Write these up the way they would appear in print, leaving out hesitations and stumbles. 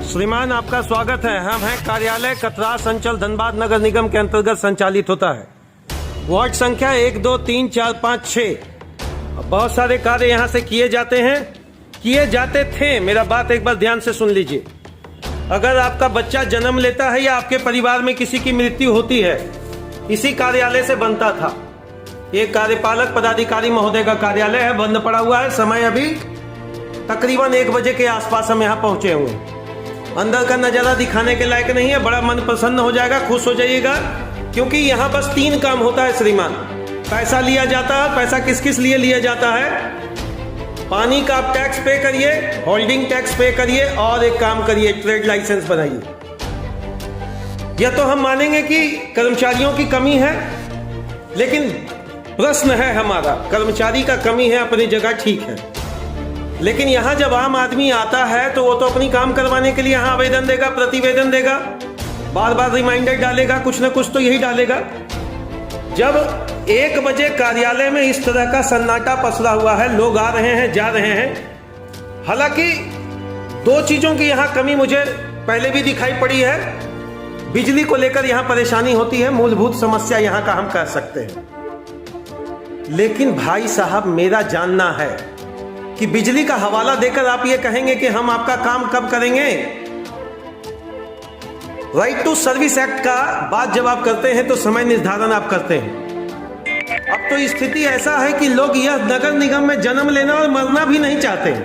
श्रीमान आपका स्वागत है। हम हैं कार्यालय कतरास अंचल धनबाद नगर निगम के अंतर्गत संचालित होता है। वार्ड संख्या 1, 2, 3, 4, 5, 6। बहुत सारे कार्य यहाँ से किए जाते हैं, किए जाते थे। मेरा बात एक बार ध्यान से सुन लीजिए। अगर आपका बच्चा जन्म लेता है या आपके परिवार में किसी की मृत्यु होती है, इसी कार्यालय से बनता था। ये कार्यपालक पदाधिकारी महोदय का कार्यालय है, बंद पड़ा हुआ है। समय अभी तकरीबन 1 बजे के आसपास हम यहाँ पहुंचे हुए। अंदर का नजारा दिखाने के लायक नहीं है। बड़ा मन प्रसन्न हो जाएगा, खुश हो जाइएगा, क्योंकि यहाँ बस 3 काम होता है श्रीमान। पैसा लिया जाता है। पैसा किस किस लिए लिया जाता है? पानी का आप टैक्स पे करिए, होल्डिंग टैक्स पे करिए, और एक काम करिए, ट्रेड लाइसेंस बनाइए। यह तो हम मानेंगे कि कर्मचारियों की कमी है, लेकिन प्रश्न है हमारा, कर्मचारी का कमी है अपनी जगह, ठीक है, लेकिन यहाँ जब आम आदमी आता है तो वो तो अपनी काम करवाने के लिए यहाँ आवेदन देगा, प्रतिवेदन देगा, बार बार रिमाइंडर डालेगा, कुछ ना कुछ तो यही डालेगा। जब 1 बजे कार्यालय में इस तरह का सन्नाटा पसरा हुआ है, लोग आ रहे हैं, जा रहे हैं। हालांकि 2 चीजों की यहाँ कमी मुझे पहले भी दिखाई पड़ी है। बिजली को लेकर यहाँ परेशानी होती है, मूलभूत समस्या यहाँ का हम कह सकते हैं। लेकिन भाई साहब, मेरा जानना है कि बिजली का हवाला देकर आप ये कहेंगे कि हम आपका काम कब करेंगे? राइट टू सर्विस एक्ट का बात जब आप करते हैं तो समय निर्धारण आप करते हैं। अब तो स्थिति ऐसा है कि लोग यह नगर निगम में जन्म लेना और मरना भी नहीं चाहते हैं।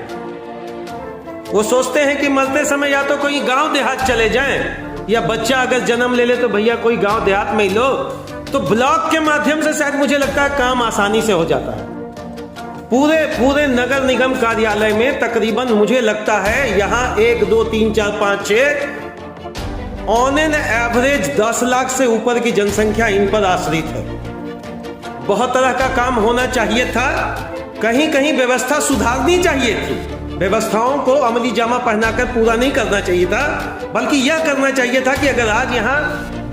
वो सोचते हैं कि मरते समय या तो कोई गांव देहात चले जाएं, या बच्चा अगर जन्म ले ले तो भैया कोई गांव देहात में ही लो। तो ब्लॉक के माध्यम से शायद मुझे लगता है काम आसानी से हो जाता है। पूरे नगर निगम कार्यालय में तकरीबन मुझे लगता है यहाँ 1, 2, 3, 4, 5, 6 ऑन एन एवरेज 10 लाख से ऊपर की जनसंख्या इन पर आश्रित है। बहुत तरह का काम होना चाहिए था। कहीं कहीं व्यवस्था सुधारनी चाहिए थी। व्यवस्थाओं को अमली जामा पहनाकर पूरा नहीं करना चाहिए था, बल्कि यह करना चाहिए था कि अगर आज यहाँ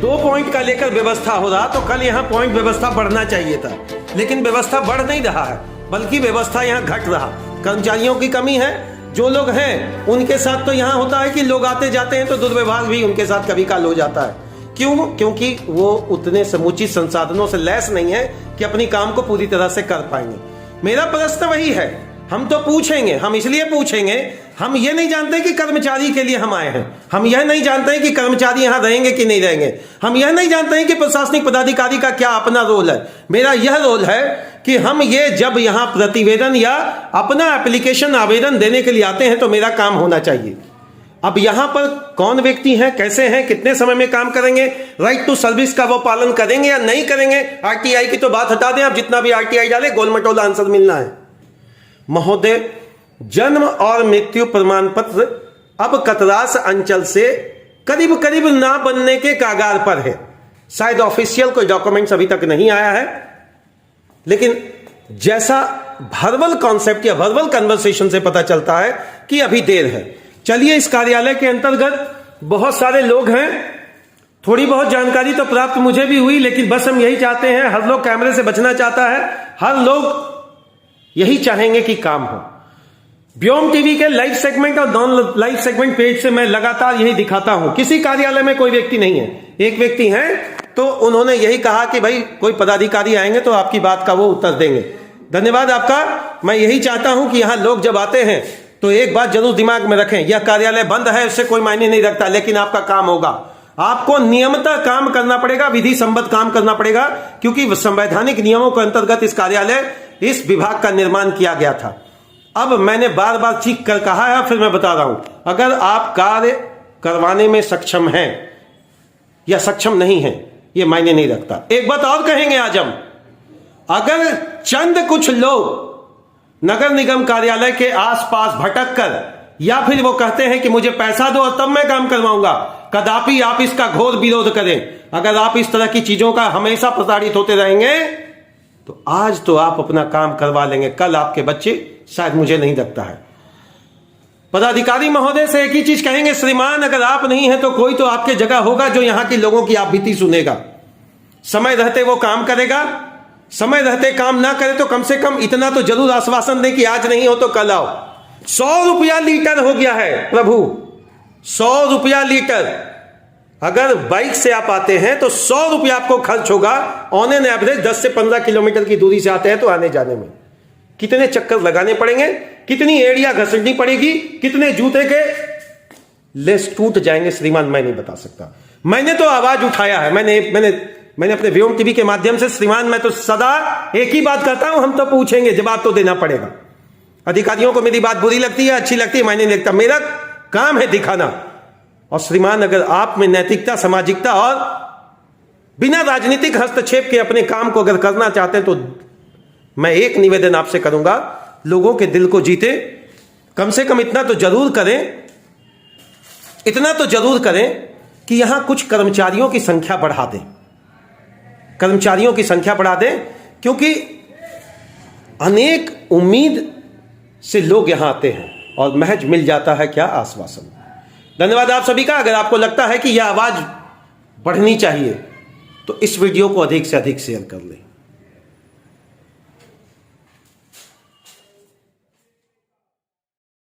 2 पॉइंट का लेकर व्यवस्था हो रहा तो कल यहाँ पॉइंट व्यवस्था बढ़ना चाहिए था। लेकिन व्यवस्था बढ़ नहीं रहा है, बल्कि व्यवस्था यहाँ घट रहा। कर्मचारियों की कमी है। जो लोग हैं उनके साथ तो यहाँ होता है कि लोग आते जाते हैं तो दुर्व्यवहार भी उनके साथ कभी काल हो जाता है। क्यों? क्योंकि वो उतने समुचित संसाधनों से लैस नहीं है कि अपनी काम को पूरी तरह से कर पाएंगे। मेरा प्रश्न वही है। हम तो पूछेंगे, हम इसलिए पूछेंगे, हम ये नहीं जानते कि कर्मचारी के लिए हम आए हैं। हम यह नहीं जानते हैं कि कर्मचारी यहाँ रहेंगे कि नहीं रहेंगे। हम यह नहीं जानते हैं कि प्रशासनिक पदाधिकारी का क्या अपना रोल है। मेरा यह रोल है कि हम ये जब यहाँ प्रतिवेदन या अपना एप्लीकेशन आवेदन देने के लिए आते हैं तो मेरा काम होना चाहिए। अब यहाँ पर कौन व्यक्ति हैं, कैसे हैं, कितने समय में काम करेंगे, राइट टू सर्विस का वो पालन करेंगे या नहीं करेंगे, आरटीआई की तो बात हटा दें। आप जितना भी आरटीआई डाले, गोलमटोला आंसर मिलना है। महोदय, जन्म और मृत्यु प्रमाण पत्र अब कतरास अंचल से करीब करीब ना बनने के कागार पर है। शायद ऑफिशियल कोई डॉक्यूमेंट्स अभी तक नहीं आया है, लेकिन जैसा वर्बल कॉन्सेप्ट या वर्बल कन्वर्सेशन से पता चलता है कि अभी देर है। चलिए, इस कार्यालय के अंतर्गत बहुत सारे लोग हैं। थोड़ी बहुत जानकारी तो प्राप्त मुझे भी हुई, लेकिन बस हम यही चाहते हैं, हर लोग कैमरे से बचना चाहता है, हर लोग यही चाहेंगे कि काम हो। व्योम टीवी के लाइव सेगमेंट और नॉन लाइव सेगमेंट पेज से मैं लगातार यही दिखाता हूं। किसी कार्यालय में कोई व्यक्ति नहीं है, एक व्यक्ति है, तो उन्होंने यही कहा कि भाई कोई पदाधिकारी आएंगे तो आपकी बात का वो उत्तर देंगे। धन्यवाद आपका। मैं यही चाहता हूं कि यहां लोग जब आते हैं तो एक बात जरूर दिमाग में रखें, यह कार्यालय बंद है, इससे कोई मायने नहीं रखता, लेकिन आपका काम होगा। आपको नियमतः काम करना पड़ेगा, विधि संबद्ध काम करना पड़ेगा, क्योंकि संवैधानिक नियमों के अंतर्गत इस कार्यालय, इस विभाग का निर्माण किया गया था। अब मैंने बार बार चीख कर कहा है, फिर मैं बता रहा हूं, अगर आप कार्य करवाने में सक्षम हैं या सक्षम नहीं हैं, यह मायने नहीं रखता। एक बात और कहेंगे आज हम, अगर चंद कुछ लोग नगर निगम कार्यालय के आसपास भटक कर, या फिर वो कहते हैं कि मुझे पैसा दो और तब मैं काम करवाऊंगा, कदापि आप इसका घोर विरोध करें। अगर आप इस तरह की चीजों का हमेशा प्रताड़ित होते रहेंगे तो आज तो आप अपना काम करवा लेंगे, कल आपके बच्चे शायद, मुझे नहीं लगता है। पदाधिकारी महोदय से एक ही चीज कहेंगे, श्रीमान अगर आप नहीं है तो कोई तो आपके जगह होगा जो यहां के लोगों की आप बीती सुनेगा, समय रहते वो काम करेगा, समय रहते काम ना करे तो कम से कम इतना तो जरूर आश्वासन दे कि आज नहीं हो तो कल आओ। 100 रुपया लीटर हो गया है प्रभु, 100 रुपया लीटर। अगर बाइक से आप आते हैं तो 100 रुपया आपको खर्च होगा ऑन एन एवरेज। 10 से 15 किलोमीटर की दूरी से आते हैं तो आने जाने में कितने चक्कर लगाने पड़ेंगे, कितनी एड़ियां घसड़नी पड़ेगी, कितने जूते के लेस टूट जाएंगे श्रीमान, मैं नहीं बता सकता। मैंने तो आवाज उठाया है, मैंने अपने व्योम टीवी के माध्यम से श्रीमान, मैं तो सदा एक ही बात कहता हूं, हम तो पूछेंगे, जवाब तो देना पड़ेगा। अधिकारियों को मेरी बात बुरी लगती है, अच्छी लगती है, मैंने नहीं लगता, मेरा काम है दिखाना। और श्रीमान, अगर आप में नैतिकता, सामाजिकता और बिना राजनीतिक हस्तक्षेप के अपने काम को अगर करना चाहते हैं तो मैं एक निवेदन आपसे करूंगा, लोगों के दिल को जीते, कम से कम इतना तो जरूर करें, इतना तो जरूर करें कि यहां कुछ कर्मचारियों की संख्या बढ़ा दें, कर्मचारियों की संख्या बढ़ा दें, क्योंकि अनेक उम्मीद से लोग यहां आते हैं और महज मिल जाता है क्या, आश्वासन। धन्यवाद आप सभी का। अगर आपको लगता है कि यह आवाज बढ़नी चाहिए तो इस वीडियो को अधिक से अधिक शेयर कर लें।